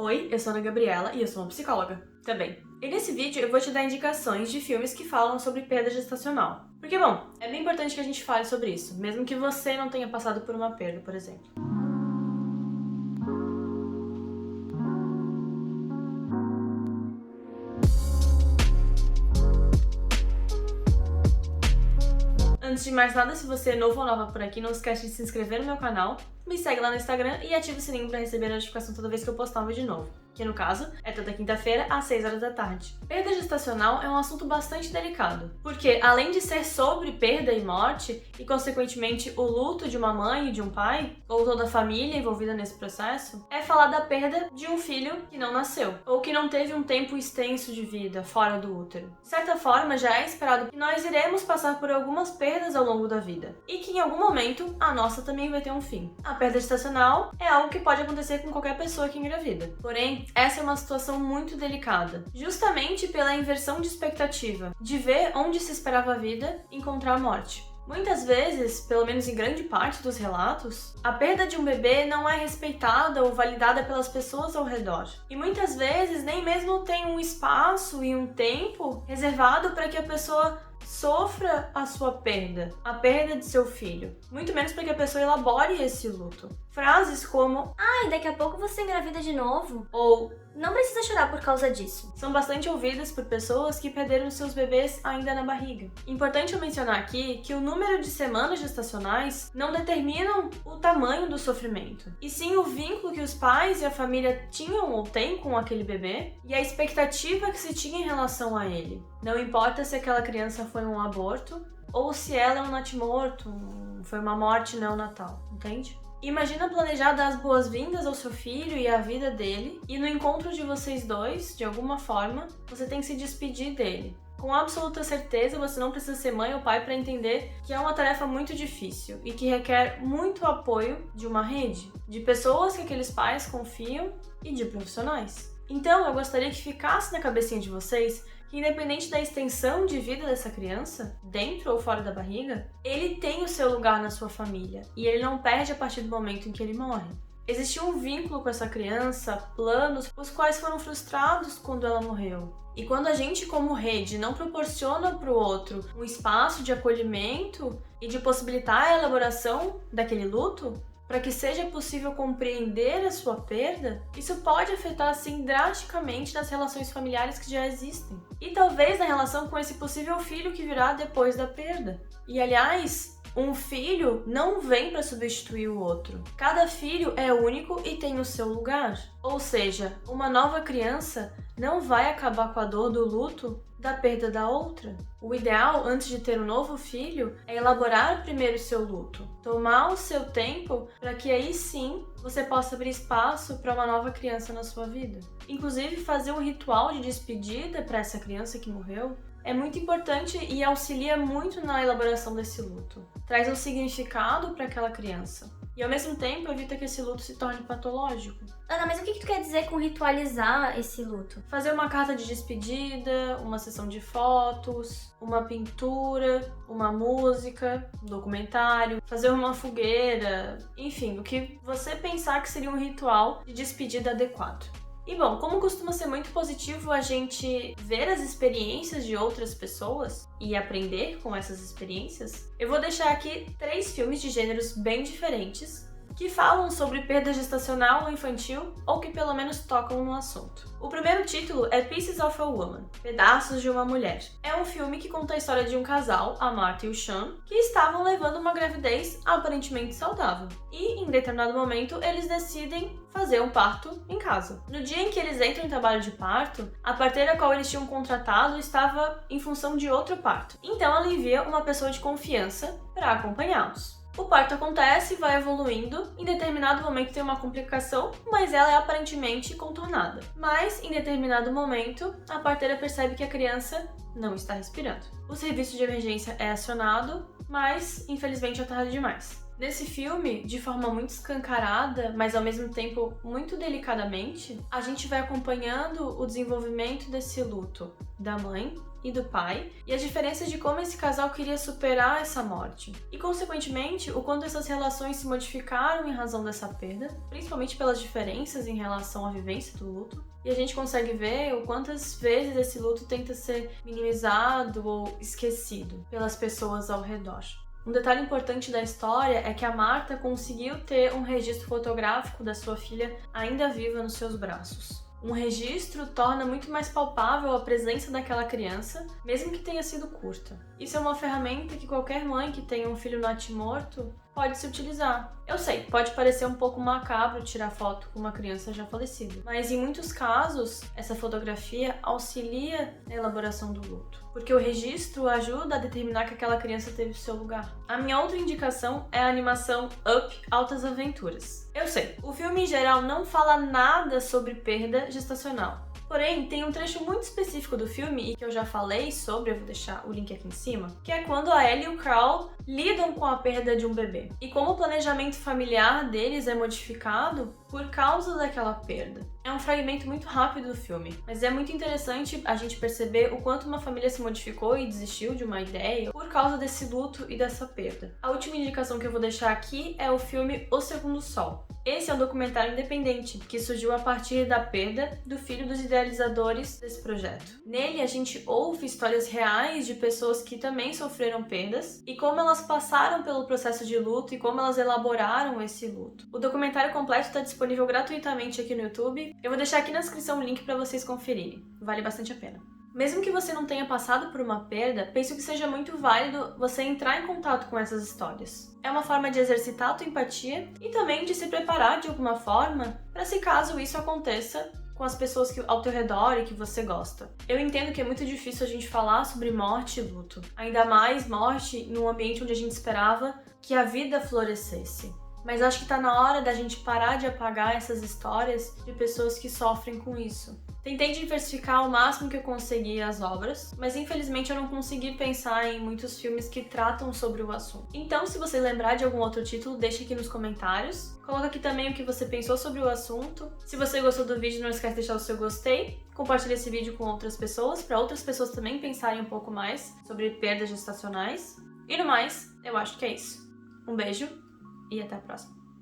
Oi, eu sou a Ana Gabriela e eu sou uma psicóloga também. E nesse vídeo eu vou te dar indicações de filmes que falam sobre perda gestacional. Porque, bom, é bem importante que a gente fale sobre isso, mesmo que você não tenha passado por uma perda, por exemplo. Antes de mais nada, se você é novo ou nova por aqui, não esquece de se inscrever no meu canal, me segue lá no Instagram e ativa o sininho para receber a notificação toda vez que eu postar um vídeo novo, que no caso é toda quinta-feira às 6 horas da tarde. Perda gestacional é um assunto bastante delicado, porque além de ser sobre perda e morte, e consequentemente o luto de uma mãe e de um pai, ou toda a família envolvida nesse processo, é falar da perda de um filho que não nasceu, ou que não teve um tempo extenso de vida fora do útero. De certa forma, já é esperado que nós iremos passar por algumas perdas ao longo da vida, e que em algum momento a nossa também vai ter um fim. A perda gestacional é algo que pode acontecer com qualquer pessoa que engravida. Porém, essa é uma situação muito delicada, justamente pela inversão de expectativa, de ver onde se esperava a vida encontrar a morte. Muitas vezes, pelo menos em grande parte dos relatos, a perda de um bebê não é respeitada ou validada pelas pessoas ao redor. E muitas vezes nem mesmo tem um espaço e um tempo reservado para que a pessoa sofra a sua perda, a perda de seu filho. Muito menos para que a pessoa elabore esse luto. Frases como "Ai, daqui a pouco você engravida de novo" ou "Não precisa chorar por causa disso" são bastante ouvidas por pessoas que perderam seus bebês ainda na barriga. Importante eu mencionar aqui que o número de semanas gestacionais não determinam o tamanho do sofrimento, e sim o vínculo que os pais e a família tinham ou têm com aquele bebê e a expectativa que se tinha em relação a ele. Não importa se aquela criança foi um aborto ou se ela é um natimorto, foi uma morte neonatal, entende? Imagina planejar dar as boas-vindas ao seu filho e à vida dele, e no encontro de vocês dois, de alguma forma, você tem que se despedir dele. Com absoluta certeza, você não precisa ser mãe ou pai para entender que é uma tarefa muito difícil e que requer muito apoio de uma rede, de pessoas que aqueles pais confiam e de profissionais. Então, eu gostaria que ficasse na cabecinha de vocês que, independente da extensão de vida dessa criança, dentro ou fora da barriga, ele tem o seu lugar na sua família e ele não perde a partir do momento em que ele morre. Existiu um vínculo com essa criança, planos, os quais foram frustrados quando ela morreu. E quando a gente, como rede, não proporciona para o outro um espaço de acolhimento e de possibilitar a elaboração daquele luto, para que seja possível compreender a sua perda, isso pode afetar, assim, drasticamente nas relações familiares que já existem. E talvez na relação com esse possível filho que virá depois da perda. E, aliás, um filho não vem para substituir o outro. Cada filho é único e tem o seu lugar. Ou seja, uma nova criança não vai acabar com a dor do luto da perda da outra. O ideal, antes de ter um novo filho, é elaborar primeiro o seu luto, tomar o seu tempo para que aí sim você possa abrir espaço para uma nova criança na sua vida. Inclusive, fazer um ritual de despedida para essa criança que morreu é muito importante e auxilia muito na elaboração desse luto. Traz um significado para aquela criança. E ao mesmo tempo evita que esse luto se torne patológico. Ana, mas o que tu quer dizer com ritualizar esse luto? Fazer uma carta de despedida, uma sessão de fotos, uma pintura, uma música, um documentário, fazer uma fogueira, enfim, o que você pensar que seria um ritual de despedida adequado. E bom, como costuma ser muito positivo a gente ver as experiências de outras pessoas e aprender com essas experiências, eu vou deixar aqui 3 filmes de gêneros bem diferentes que falam sobre perda gestacional ou infantil ou que pelo menos tocam no assunto. O primeiro título é Pieces of a Woman, Pedaços de uma Mulher. É um filme que conta a história de um casal, a Martha e o Sean, que estavam levando uma gravidez aparentemente saudável. E, em determinado momento, eles decidem fazer um parto em casa. No dia em que eles entram em trabalho de parto, a parteira a qual eles tinham contratado estava em função de outro parto. Então ela envia uma pessoa de confiança para acompanhá-los. O parto acontece e vai evoluindo, em determinado momento tem uma complicação, mas ela é aparentemente contornada. Mas, em determinado momento, a parteira percebe que a criança não está respirando. O serviço de emergência é acionado, mas, infelizmente, é tarde demais. Nesse filme, de forma muito escancarada, mas ao mesmo tempo muito delicadamente, a gente vai acompanhando o desenvolvimento desse luto da mãe e do pai, e as diferenças de como esse casal queria superar essa morte. E, consequentemente, o quanto essas relações se modificaram em razão dessa perda, principalmente pelas diferenças em relação à vivência do luto. E a gente consegue ver o quantas vezes esse luto tenta ser minimizado ou esquecido pelas pessoas ao redor. Um detalhe importante da história é que a Marta conseguiu ter um registro fotográfico da sua filha ainda viva nos seus braços. Um registro torna muito mais palpável a presença daquela criança, mesmo que tenha sido curta. Isso é uma ferramenta que qualquer mãe que tenha um filho natimorto pode se utilizar. Eu sei, pode parecer um pouco macabro tirar foto com uma criança já falecida, mas em muitos casos, essa fotografia auxilia na elaboração do luto, porque o registro ajuda a determinar que aquela criança teve o seu lugar. A minha outra indicação é a animação Up, Altas Aventuras. Eu sei, o filme em geral não fala nada sobre perda gestacional. Porém, tem um trecho muito específico do filme, e que eu já falei sobre, eu vou deixar o link aqui em cima, que é quando a Ellie e o Carl lidam com a perda de um bebê. E como o planejamento familiar deles é modificado por causa daquela perda. É um fragmento muito rápido do filme, mas é muito interessante a gente perceber o quanto uma família se modificou e desistiu de uma ideia por causa desse luto e dessa perda. A última indicação que eu vou deixar aqui é o filme O Segundo Sol. Esse é um documentário independente que surgiu a partir da perda do filho dos idealizadores desse projeto. Nele, a gente ouve histórias reais de pessoas que também sofreram perdas e como elas passaram pelo processo de luto e como elas elaboraram esse luto. O documentário completo está disponível gratuitamente aqui no YouTube. Eu vou deixar aqui na descrição o link para vocês conferirem. Vale bastante a pena. Mesmo que você não tenha passado por uma perda, penso que seja muito válido você entrar em contato com essas histórias. É uma forma de exercitar a tua empatia e também de se preparar de alguma forma para se caso isso aconteça com as pessoas ao teu redor e que você gosta. Eu entendo que é muito difícil a gente falar sobre morte e luto, ainda mais morte num ambiente onde a gente esperava que a vida florescesse. Mas acho que tá na hora da gente parar de apagar essas histórias de pessoas que sofrem com isso. Tentei diversificar o máximo que eu consegui as obras, mas infelizmente eu não consegui pensar em muitos filmes que tratam sobre o assunto. Então, se você lembrar de algum outro título, deixa aqui nos comentários. Coloca aqui também o que você pensou sobre o assunto. Se você gostou do vídeo, não esquece de deixar o seu gostei. Compartilhe esse vídeo com outras pessoas, para outras pessoas também pensarem um pouco mais sobre perdas gestacionais. E no mais, eu acho que é isso. Um beijo e até a próxima.